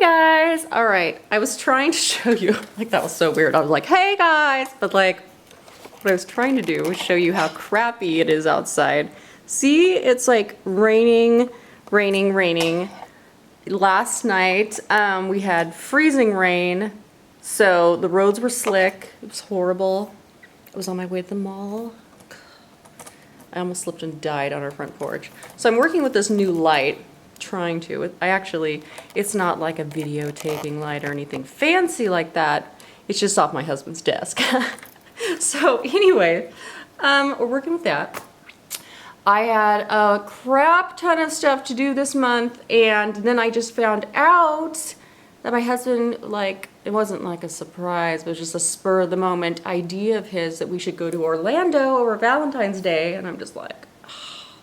guys. All right, I was trying to show you, like that was so weird. I was like, hey guys, but like what I was trying to do was show you how crappy it is outside. See, it's like raining. Last night we had freezing rain, so the roads were slick. It was horrible. I was on my way to the mall. I almost slipped and died on our front porch. So I'm working with this new light, trying to. It's not like a videotaping light or anything fancy like that. It's just off my husband's desk. So anyway, we're working with that. I had a crap ton of stuff to do this month, and then I just found out that my husband, like, it wasn't like a surprise, but it was just a spur of the moment idea of his that we should go to Orlando over Valentine's Day, and I'm just like, oh.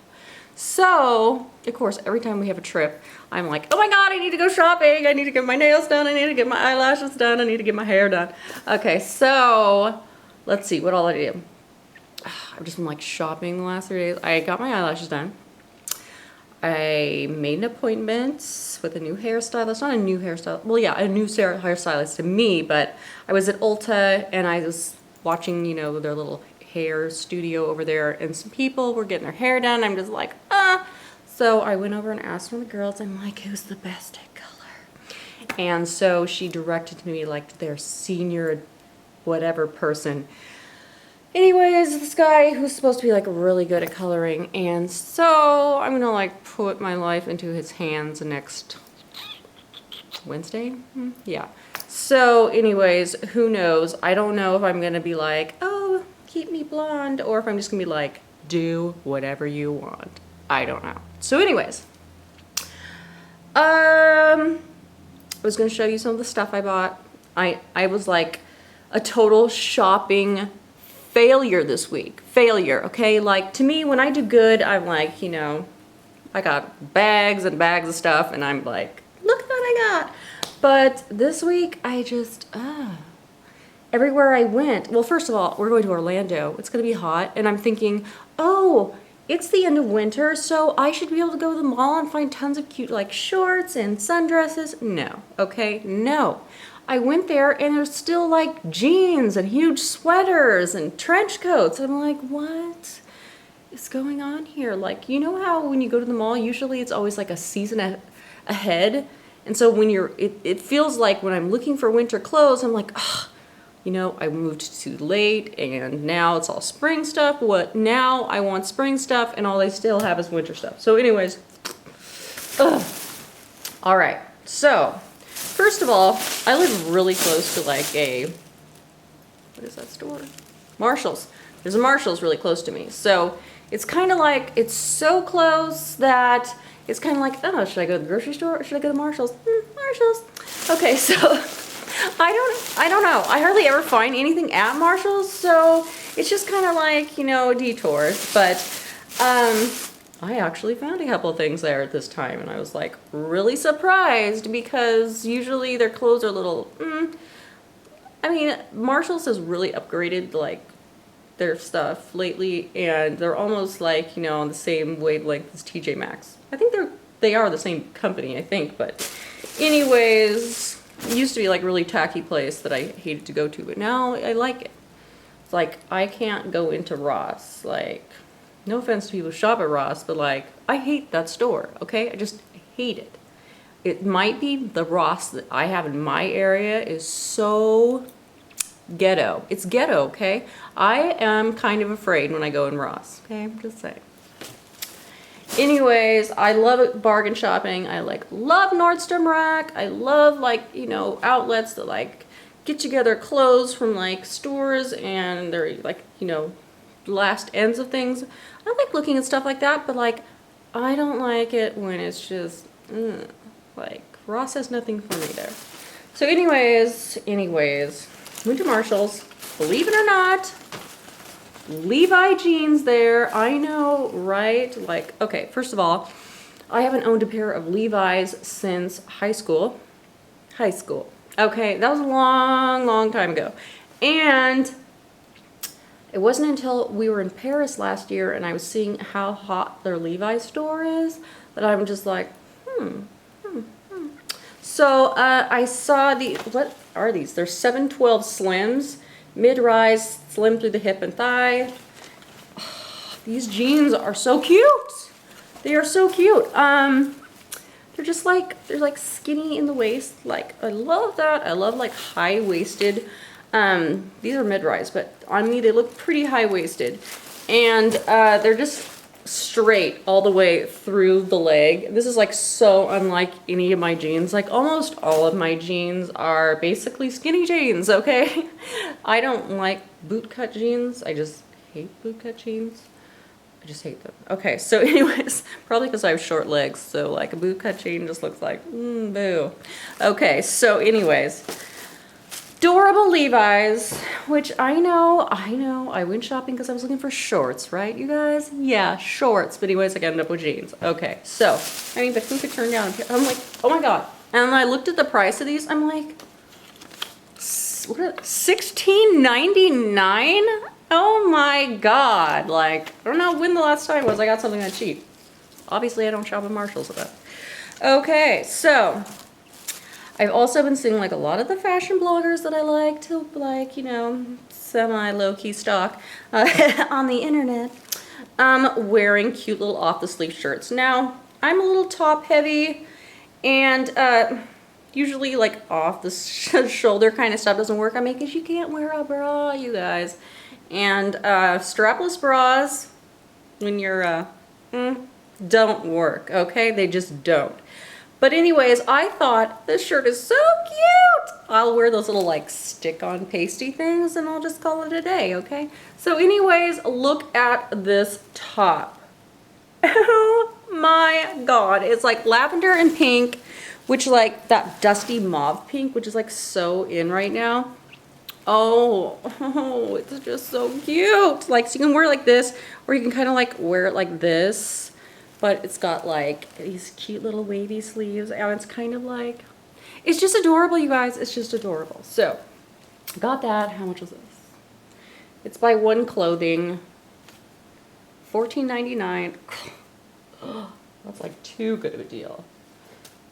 So, of course, every time we have a trip, I'm like, oh my god, I need to go shopping, I need to get my nails done, I need to get my eyelashes done, I need to get my hair done. Okay, so, let's see, what all I do. I've just been like shopping the last 3 days. I got my eyelashes done. I made an appointment with a new hairstylist. Not a new hairstylist. Well, yeah, a new hairstylist to me, but I was at Ulta and I was watching, you know, their little hair studio over there, and some people were getting their hair done. I'm just like, ah. So I went over and asked one of the girls, I'm like, who's the best at color? And so she directed me like their senior whatever person. Anyways, this guy who's supposed to be like really good at coloring, and so I'm gonna like put my life into his hands next Wednesday. Yeah. So anyways, who knows? I don't know if I'm gonna be like, oh, keep me blonde, or if I'm just gonna be like, do whatever you want. I don't know. So anyways, I was gonna show you some of the stuff I bought. I was like a total shopping failure this week. Failure, okay? Like, to me, when I do good, I'm like, you know, I got bags and bags of stuff, and I'm like, look what I got. But this week, I just, everywhere I went, well, first of all, we're going to Orlando. It's gonna be hot, and I'm thinking, oh, it's the end of winter, so I should be able to go to the mall and find tons of cute, like, shorts and sundresses. No, okay? No. I went there and there's still like jeans and huge sweaters and trench coats. I'm like, what is going on here? Like, you know how when you go to the mall, usually it's always like a season ahead. And so when it feels like when I'm looking for winter clothes, I'm like, oh, you know, I moved too late and now it's all spring stuff. What now? I want spring stuff and all they still have is winter stuff. So anyways, all right. So first of all, I live really close to like what is that store? Marshall's. There's a Marshall's really close to me. So it's kind of like, it's so close that it's kind of like, oh, should I go to the grocery store or should I go to Marshall's? Marshall's. Okay, so I don't know. I hardly ever find anything at Marshall's, so it's just kind of like, you know, detours. But I actually found a couple of things there at this time, and I was like really surprised because usually their clothes are a little, I mean, Marshall's has really upgraded like their stuff lately, and they're almost like, you know, on the same wavelength as TJ Maxx. I think they are the same company, I think, but anyways, it used to be like a really tacky place that I hated to go to, but now I like it. It's like I can't go into Ross, like, no offense to people who shop at Ross, but like, I hate that store, okay? I just hate it. It might be the Ross that I have in my area is so ghetto. It's ghetto, okay? I am kind of afraid when I go in Ross, okay? I'm just saying. Anyways, I love bargain shopping. I like love Nordstrom Rack. I love like, you know, outlets that like get together clothes from like stores and they're like, you know, last ends of things. I like looking at stuff like that, but like I don't like it when it's just like Ross has nothing for me there. So anyways, went to Marshall's. Believe it or not, Levi jeans there. I know, right? Like, okay, first of all, I haven't owned a pair of Levi's since high school. Okay, that was a long time ago. And it wasn't until we were in Paris last year and I was seeing how hot their Levi's store is that I'm just like, So I saw what are these? They're 712 Slims, mid-rise, slim through the hip and thigh. These jeans are so cute. They are so cute. They're just like, they're like skinny in the waist. Like, I love that. I love like high-waisted. These are mid-rise, but on me they look pretty high-waisted. And they're just straight all the way through the leg. This is like so unlike any of my jeans. Like almost all of my jeans are basically skinny jeans, okay? I don't like bootcut jeans. I just hate bootcut jeans. I just hate them. Okay, so anyways, probably because I have short legs, so like a bootcut jean just looks like, boo. Okay, so anyways, adorable Levi's, which I know, I went shopping because I was looking for shorts, right, you guys? Yeah, shorts, but anyways, I ended up with jeans. Okay, so, I mean, but who could turn down, I'm like, oh my God. And when I looked at the price of these, I'm like, $16.99? Oh my God, like, I don't know when the last time was I got something that cheap. Obviously, I don't shop at Marshall's with that. Okay, so, I've also been seeing like a lot of the fashion bloggers that I like to like, you know, semi-low-key stalk on the internet, wearing cute little off-the-sleeve shirts. Now, I'm a little top-heavy, and usually like off-the-shoulder kind of stuff doesn't work on me because you can't wear a bra, you guys. And strapless bras, when you're, don't work, okay? They just don't. But anyways, I thought this shirt is so cute. I'll wear those little like stick-on pasty things and I'll just call it a day, okay? So anyways, look at this top. Oh my God. It's like lavender and pink, which like that dusty mauve pink, which is like so in right now. Oh, it's just so cute. Like, so you can wear it like this, or you can kind of like wear it like this. But it's got like these cute little wavy sleeves, and it's kind of like, it's just adorable, you guys. It's just adorable. So, got that. How much was this? It's by One Clothing. $14.99. That's like too good of a deal.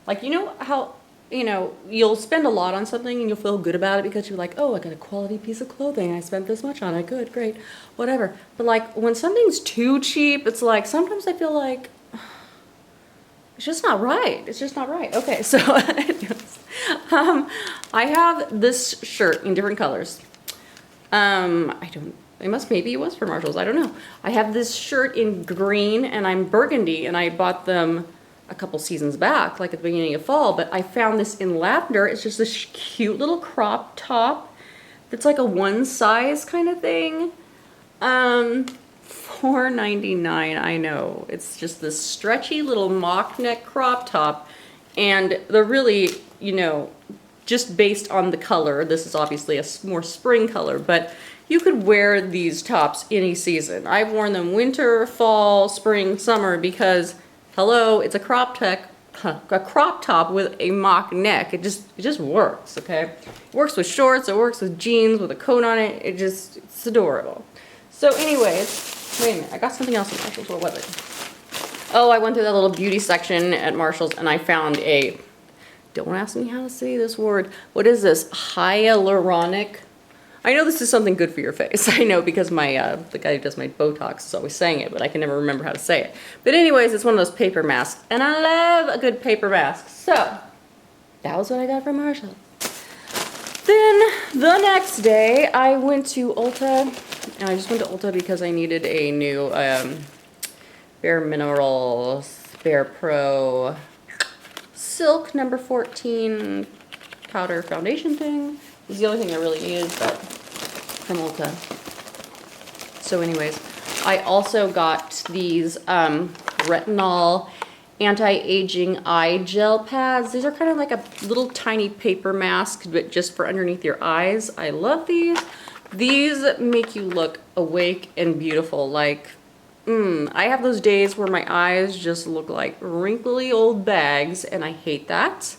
Like, you know how, you know, you'll spend a lot on something and you'll feel good about it because you're like, oh, I got a quality piece of clothing. I spent this much on it. Good, great, whatever. But like when something's too cheap, it's like sometimes I feel like it's just not right. It's just not right. Okay, so I have this shirt in different colors. Maybe it was for Marshalls. I don't know. I have this shirt in green and I'm burgundy, and I bought them a couple seasons back, like at the beginning of fall, but I found this in lavender. It's just this cute little crop top that's like a one size kind of thing. $4.99, I know. It's just this stretchy little mock neck crop top, and they're really, you know, just based on the color. This is obviously a more spring color, but you could wear these tops any season. I've worn them winter, fall, spring, summer because hello, it's a crop top with a mock neck. It just works, okay? It works with shorts, it works with jeans with a coat on it. It's adorable. So anyways, wait a minute, I got something else at Marshall's. What was it? Oh, I went through that little beauty section at Marshall's and I found don't ask me how to say this word. What is this? Hyaluronic. I know this is something good for your face. I know because my the guy who does my Botox is always saying it, but I can never remember how to say it. But anyways, it's one of those paper masks, and I love a good paper mask. So, that was what I got from Marshall. Then, the next day, I went to Ulta, and I just went to Ulta because I needed a new Bare Minerals Bare Pro Silk number 14 powder foundation thing. This is the only thing I really needed, but from Ulta. So anyways, I also got these retinol anti-aging eye gel pads. These are kind of like a little tiny paper mask, but just for underneath your eyes. I love these. These make you look awake and beautiful. Like, I have those days where my eyes just look like wrinkly old bags, and I hate that.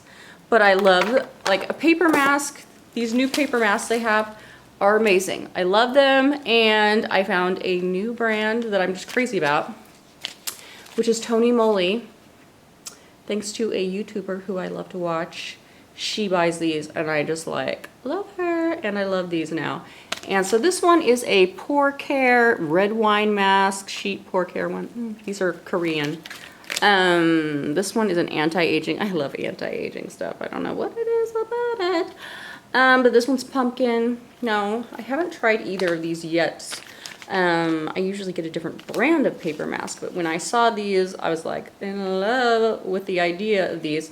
But I love, like, a paper mask. These new paper masks they have are amazing. I love them, and I found a new brand that I'm just crazy about, which is Tony Moly, thanks to a YouTuber who I love to watch. she buys these, and I just like love her, and I love these now. And so this one is a pore care red wine mask sheet pore care one. These are Korean. This one is an anti-aging. I love anti-aging stuff. I don't know what it is about it. But this one's pumpkin. No, I haven't tried either of these yet. I usually get a different brand of paper mask, but when I saw these, I was like in love with the idea of these.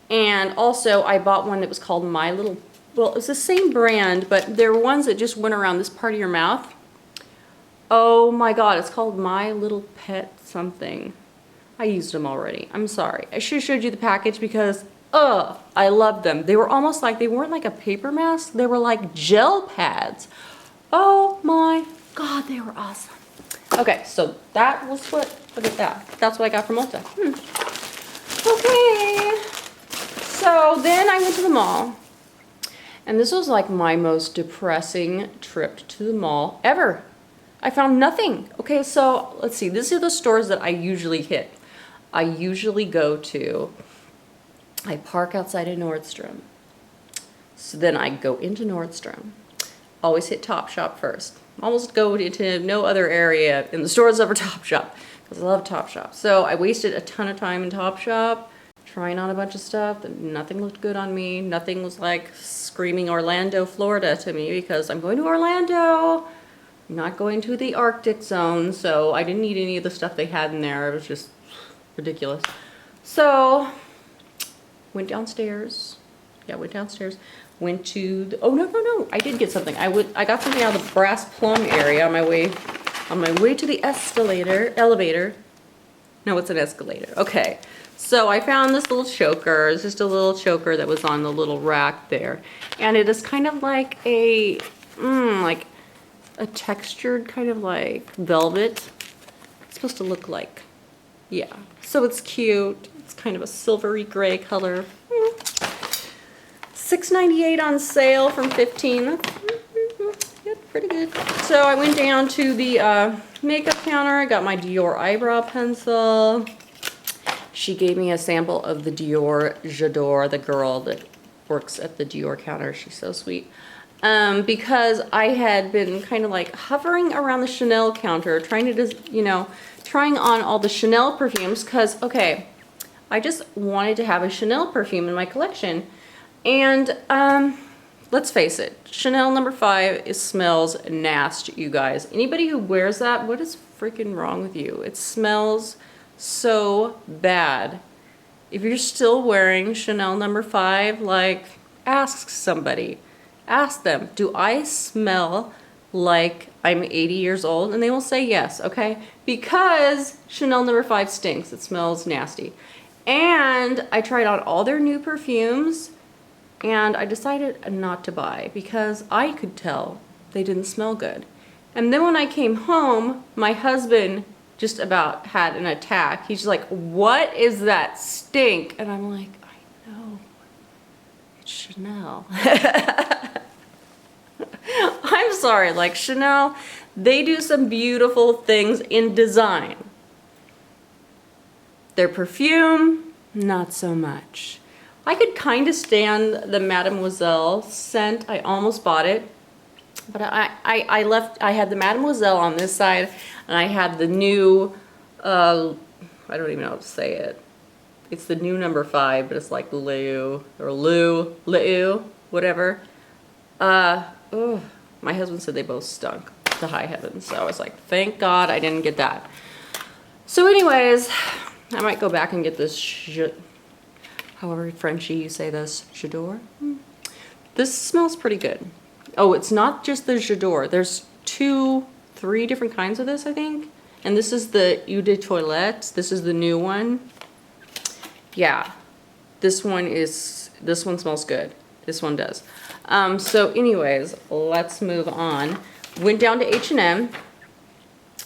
And also I bought one that was called My Little, well, it's the same brand, but there were ones that just went around this part of your mouth. Oh my God, it's called My Little Pet something. I used them already. I'm sorry. I should have showed you the package because, I loved them. They were almost like, they weren't like a paper mask. They were like gel pads. Oh my God, they were awesome. Okay, so that was what, look at that. That's what I got from Ulta. Okay. So then I went to the mall. And this was like my most depressing trip to the mall ever. I found nothing. Okay, so let's see. These are the stores that I usually hit. I usually go to, I park outside of Nordstrom. So then I go into Nordstrom. Always hit Topshop first. Almost go into no other area in the stores over Topshop because I love Topshop. So I wasted a ton of time in Topshop trying on a bunch of stuff. Nothing looked good on me. Nothing was like screaming Orlando, Florida to me because I'm going to Orlando. I'm not going to the Arctic zone, so I didn't need any of the stuff they had in there. It was just ridiculous. So went downstairs. Yeah, went downstairs. Went to the, oh no, I did get something. I got something out of the brass plum area on my way to the elevator. No, it's an escalator. Okay. So I found this little choker. It's just a little choker that was on the little rack there. And it is kind of like a textured kind of like velvet. It's supposed to look like, yeah. So it's cute. It's kind of a silvery gray color. $6.98 on sale from $15. Yeah, pretty good. So I went down to the makeup counter. I got my Dior eyebrow pencil. She gave me a sample of the Dior J'adore, the girl that works at the Dior counter. She's so sweet. Because I had been kind of like hovering around the Chanel counter, trying to, trying on all the Chanel perfumes. Because, okay, I just wanted to have a Chanel perfume in my collection. And let's face it, Chanel No.5 smells nasty, you guys. Anybody who wears that, what is freaking wrong with you? It smells so bad. If you're still wearing Chanel No.5, like, ask somebody. Ask them, do I smell like I'm 80 years old? And they will say yes, okay? Because Chanel No.5 stinks. It smells nasty. And I tried out all their new perfumes, and I decided not to buy because I could tell they didn't smell good. And then when I came home, my husband just about had an attack. He's like, what is that stink? And I'm like, I know, it's Chanel. I'm sorry, like Chanel, they do some beautiful things in design. Their perfume, not so much. I could kind of stand the Mademoiselle scent. I almost bought it, but I had the Mademoiselle on this side, and I had the new, I don't even know how to say it. It's the new No.5, but it's like Lou, whatever. My husband said they both stunk to high heaven, so I was like, thank God I didn't get that. So anyways, I might go back and get this however Frenchy you say this, J'adore. This smells pretty good. Oh, it's not just the J'adore. There's 3 different kinds of this, I think. And this is the Eau de Toilette. This is the new one. Yeah, this one smells good. This one does. So anyways, let's move on. Went down to H&M,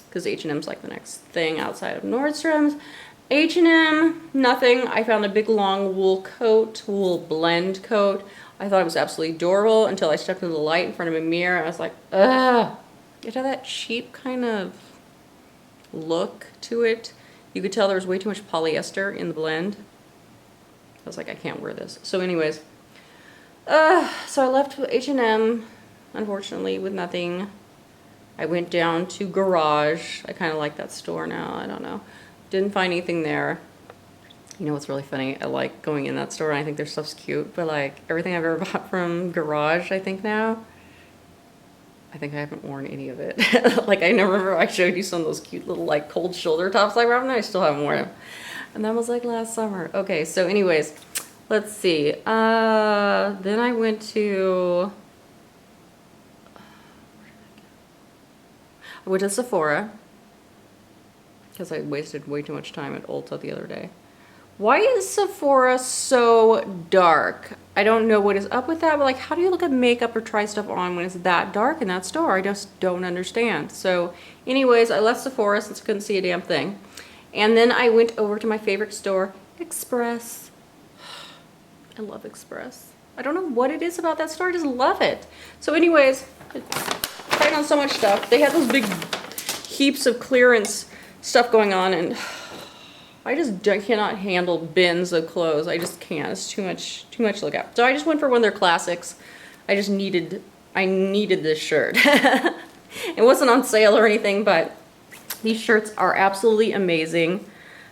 because H&M's like the next thing outside of Nordstrom's. H&M, nothing. I found a big long wool blend coat. I thought it was absolutely adorable until I stepped into the light in front of a mirror. I was like, ugh. It had that cheap kind of look to it. You could tell there was way too much polyester in the blend. I was like, I can't wear this. So anyways, So I left H&M, unfortunately, with nothing. I went down to Garage. I kind of like that store now. I don't know. Didn't find anything there. You know what's really funny? I like going in that store and I think their stuff's cute, but like everything I've ever bought from Garage, I think now, I think I haven't worn any of it. Like I remember I showed you some of those cute little like cold shoulder tops I bought and I still haven't worn them. And that was like last summer. Okay, so anyways, let's see. Then I went to Sephora because I wasted way too much time at Ulta the other day. Why is Sephora so dark? I don't know what is up with that, but like, how do you look at makeup or try stuff on when it's that dark in that store? I just don't understand. So anyways, I left Sephora since I couldn't see a damn thing. And then I went over to my favorite store, Express. I love Express. I don't know what it is about that store, I just love it. So anyways, I tried on so much stuff. They had those big heaps of clearance stuff going on and I cannot handle bins of clothes. I just can't. It's too much to look at. So I just went for one of their classics. I needed this shirt. It wasn't on sale or anything, but these shirts are absolutely amazing.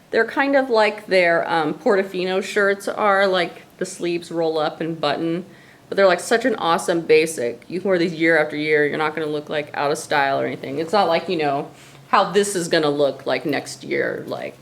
They're kind of like their Portofino shirts are, like the sleeves roll up and button, but they're like such an awesome basic. You can wear these year after year. You're not going to look like out of style or anything. It's not like, you know, how this is going to look like next year. Like,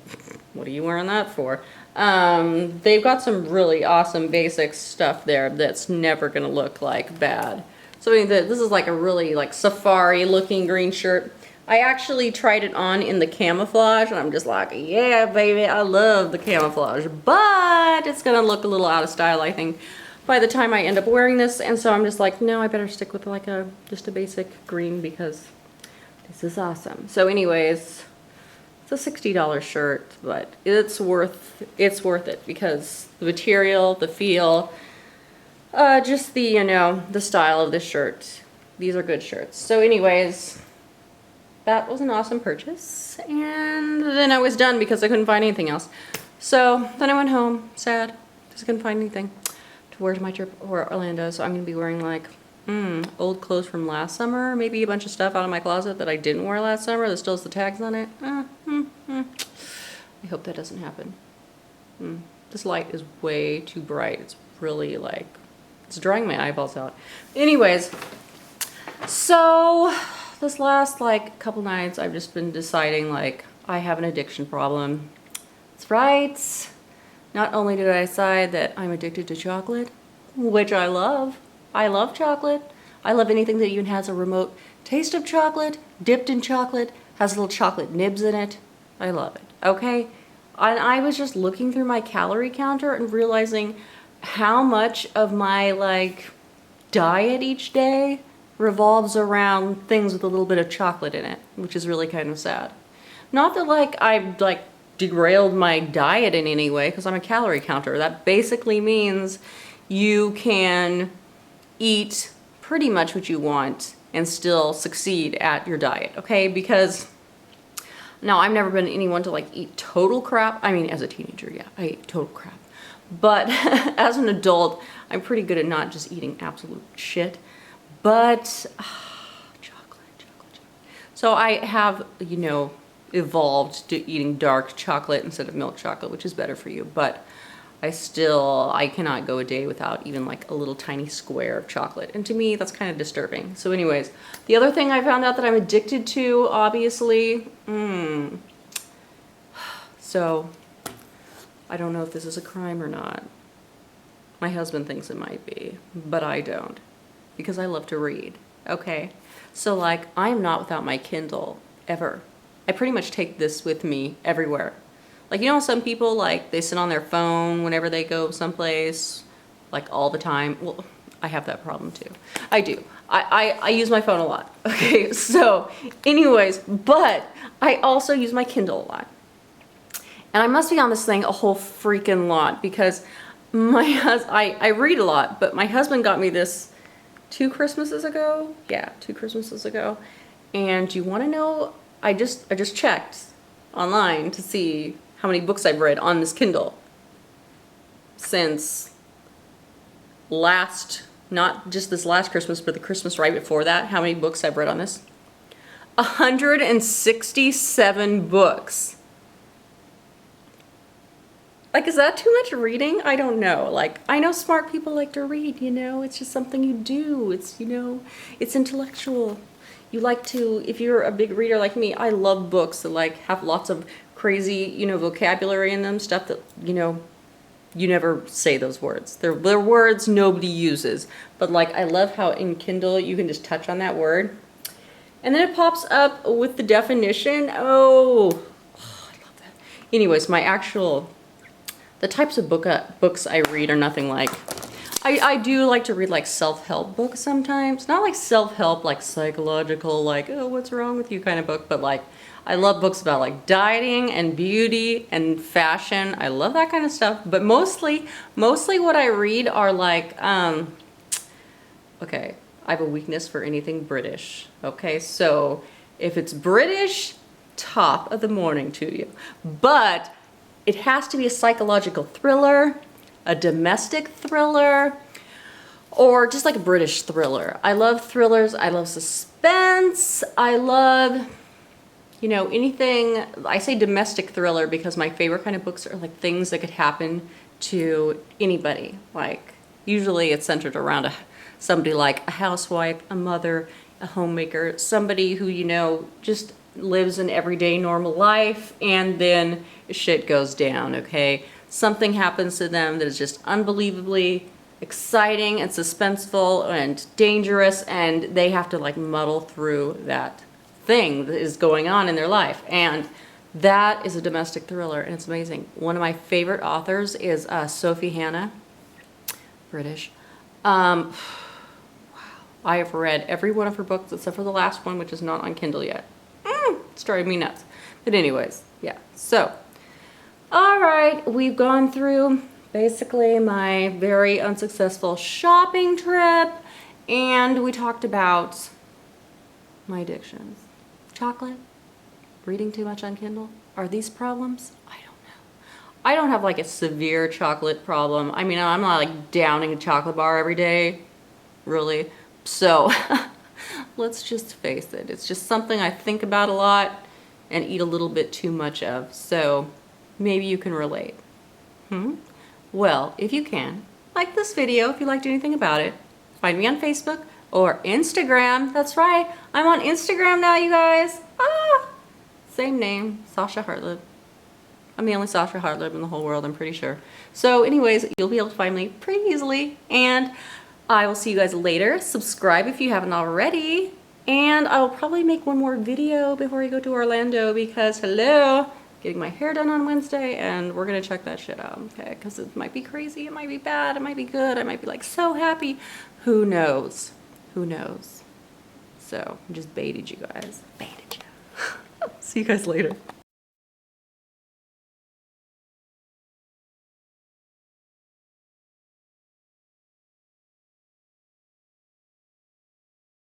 what are you wearing that for? They've got some really awesome basic stuff there that's never going to look like bad. So I mean, this is like a really like safari looking green shirt. I actually tried it on in the camouflage and I'm just like, yeah, baby, I love the camouflage, but it's gonna look a little out of style, I think, by the time I end up wearing this. And so I'm just like, no, I better stick with like just a basic green because this is awesome. So anyways, it's a $60 shirt, but it's worth it because the material, the feel, just the, you know, the style of this shirt. These are good shirts. So anyways, that was an awesome purchase. And then I was done because I couldn't find anything else. So then I went home, sad, because I couldn't find anything to wear to my trip or Orlando. So I'm gonna be wearing like old clothes from last summer, maybe a bunch of stuff out of my closet that I didn't wear last summer that still has the tags on it. I hope that doesn't happen. This light is way too bright. It's really like, it's drying my eyeballs out. Anyways, so this last like couple nights I've just been deciding like I have an addiction problem. That's right. Not only did I decide that I'm addicted to chocolate, which I love. I love chocolate. I love anything that even has a remote taste of chocolate, dipped in chocolate, has little chocolate nibs in it. I love it, okay? And I was just looking through my calorie counter and realizing how much of my like diet each day revolves around things with a little bit of chocolate in it, which is really kind of sad. Not that like I've like derailed my diet in any way, because I'm a calorie counter. That basically means you can eat pretty much what you want and still succeed at your diet, okay? Because now I've never been anyone to like eat total crap. I mean, as a teenager, yeah, I ate total crap. But as an adult, I'm pretty good at not just eating absolute shit, but chocolate. So I have, you know, evolved to eating dark chocolate instead of milk chocolate, which is better for you, but I cannot go a day without even like a little tiny square of chocolate. And to me, that's kind of disturbing. So anyways, the other thing I found out that I'm addicted to, obviously, so I don't know if this is a crime or not. My husband thinks it might be, but I don't, because I love to read, okay? So like, I am not without my Kindle, ever. I pretty much take this with me everywhere. Like, you know, some people, like, they sit on their phone whenever they go someplace, like, all the time. Well, I have that problem, too. I do. I use my phone a lot, okay? So, anyways, but I also use my Kindle a lot. And I must be on this thing a whole freaking lot, because I read a lot, but my husband got me this 2 Christmases ago. Yeah, 2 Christmases ago. And you want to know, I just checked online to see how many books I've read on this Kindle since not just this last Christmas, but the Christmas right before that, how many books I've read on this? 167 books. Like, is that too much reading? I don't know. Like, I know smart people like to read, you know, it's just something you do. It's, you know, it's intellectual. You like to, if you're a big reader like me, I love books that like have lots of crazy, you know, vocabulary in them, stuff that, you know, you never say those words. They're words nobody uses. But like, I love how in Kindle you can just touch on that word. And then it pops up with the definition. Oh, I love that. Anyways, the types of books I read are nothing like. I do like to read like self-help books sometimes. Not like self-help, like psychological, like, oh, what's wrong with you kind of book, but like, I love books about like dieting and beauty and fashion. I love that kind of stuff. But mostly what I read are like, okay, I have a weakness for anything British. Okay, so if it's British, top of the morning to you. But it has to be a psychological thriller, a domestic thriller, or just like a British thriller. I love thrillers. I love suspense. I love, you know, anything. I say domestic thriller because my favorite kind of books are like things that could happen to anybody. Like, usually it's centered around somebody like a housewife, a mother, a homemaker, somebody who, you know, just lives an everyday normal life, and then shit goes down, okay? Something happens to them that is just unbelievably exciting and suspenseful and dangerous, and they have to like muddle through that thing that is going on in their life. And that is a domestic thriller, and it's amazing. One of my favorite authors is Sophie Hannah, British. Wow. I have read every one of her books except for the last one, which is not on Kindle yet. It's driving me nuts. But anyways, yeah. So, all right, we've gone through basically my very unsuccessful shopping trip, and we talked about my addictions. Chocolate, reading too much on Kindle. Are these problems? I don't know. I don't have like a severe chocolate problem. I mean, I'm not like downing a chocolate bar every day, really. So let's just face it. It's just something I think about a lot and eat a little bit too much of. So maybe you can relate. Well, if you can, like this video if you liked anything about it. Find me on Facebook or Instagram. That's right. I'm on Instagram now, you guys. Same name, Sasha Hartleb. I'm the only Sasha Hartleb in the whole world, I'm pretty sure. So anyways, you'll be able to find me pretty easily, and I will see you guys later. Subscribe if you haven't already, and I will probably make one more video before I go to Orlando because, hello, getting my hair done on Wednesday, and we're gonna check that shit out, okay? Because it might be crazy, it might be bad, it might be good, I might be like so happy. Who knows? Who knows? So, I just baited you guys. Baited you. See you guys later.